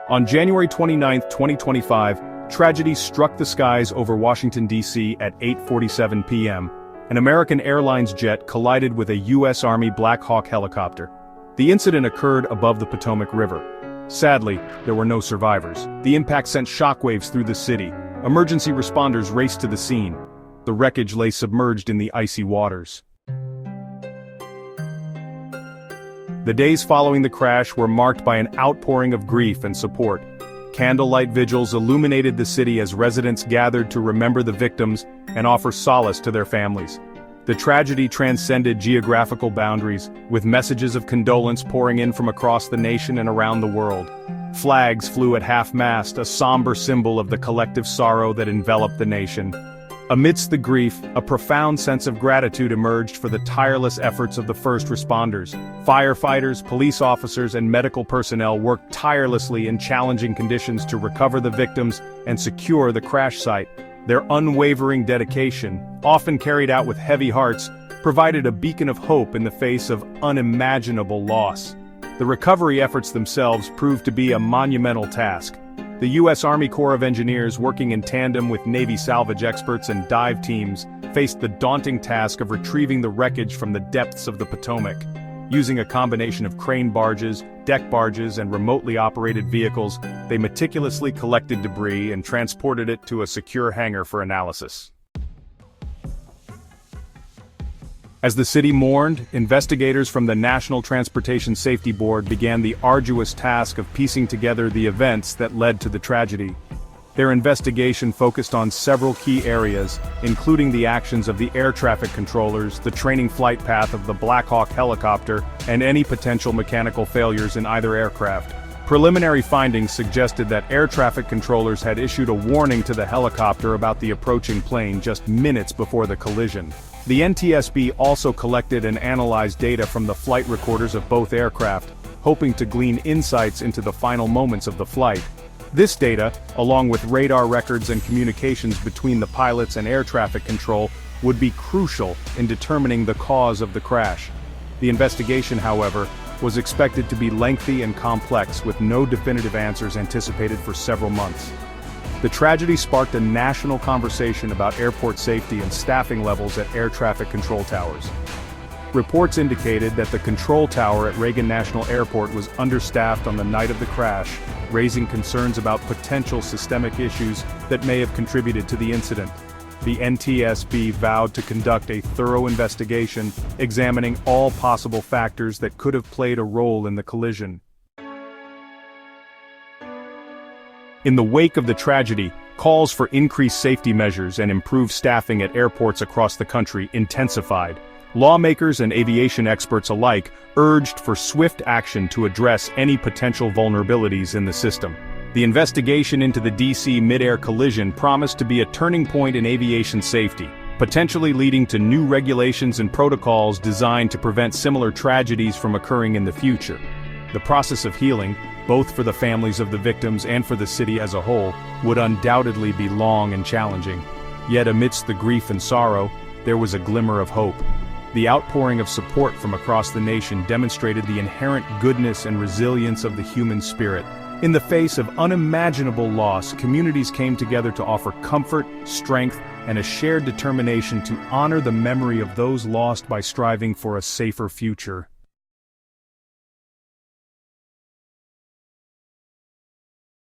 On January 29, 2025, tragedy struck the skies over Washington, D.C. at 8:47 p.m. An American Airlines jet collided with a U.S. Army Black Hawk helicopter. The incident occurred above the Potomac River. Sadly, there were no survivors. The impact sent shockwaves through the city. Emergency responders raced to the scene. The wreckage lay submerged in the icy waters. The days following the crash were marked by an outpouring of grief and support. Candlelight vigils illuminated the city as residents gathered to remember the victims and offer solace to their families. The tragedy transcended geographical boundaries, with messages of condolence pouring in from across the nation and around the world. Flags flew at half-mast, a somber symbol of the collective sorrow that enveloped the nation. Amidst the grief, a profound sense of gratitude emerged for the tireless efforts of the first responders. Firefighters, police officers, and medical personnel worked tirelessly in challenging conditions to recover the victims and secure the crash site. Their unwavering dedication, often carried out with heavy hearts, provided a beacon of hope in the face of unimaginable loss. The recovery efforts themselves proved to be a monumental task. The U.S. Army Corps of Engineers, working in tandem with Navy salvage experts and dive teams, faced the daunting task of retrieving the wreckage from the depths of the Potomac. Using a combination of crane barges, deck barges, and remotely operated vehicles, they meticulously collected debris and transported it to a secure hangar for analysis. As the city mourned, investigators from the National Transportation Safety Board began the arduous task of piecing together the events that led to the tragedy. Their investigation focused on several key areas, including the actions of the air traffic controllers, the training flight path of the Black Hawk helicopter, and any potential mechanical failures in either aircraft. Preliminary findings suggested that air traffic controllers had issued a warning to the helicopter about the approaching plane just minutes before the collision. The NTSB also collected and analyzed data from the flight recorders of both aircraft, hoping to glean insights into the final moments of the flight. This data, along with radar records and communications between the pilots and air traffic control, would be crucial in determining the cause of the crash. The investigation, however, was expected to be lengthy and complex, with no definitive answers anticipated for several months. The tragedy sparked a national conversation about airport safety and staffing levels at air traffic control towers. Reports indicated that the control tower at Reagan National Airport was understaffed on the night of the crash, raising concerns about potential systemic issues that may have contributed to the incident. The NTSB vowed to conduct a thorough investigation, examining all possible factors that could have played a role in the collision. In the wake of the tragedy, calls for increased safety measures and improved staffing at airports across the country intensified. Lawmakers and aviation experts alike urged for swift action to address any potential vulnerabilities in the system. The investigation into the D.C. Midair collision promised to be a turning point in aviation safety, potentially leading to new regulations and protocols designed to prevent similar tragedies from occurring in the future. The process of healing, both for the families of the victims and for the city as a whole, would undoubtedly be long and challenging. Yet amidst the grief and sorrow, there was a glimmer of hope. The outpouring of support from across the nation demonstrated the inherent goodness and resilience of the human spirit. In the face of unimaginable loss, communities came together to offer comfort, strength, and a shared determination to honor the memory of those lost by striving for a safer future.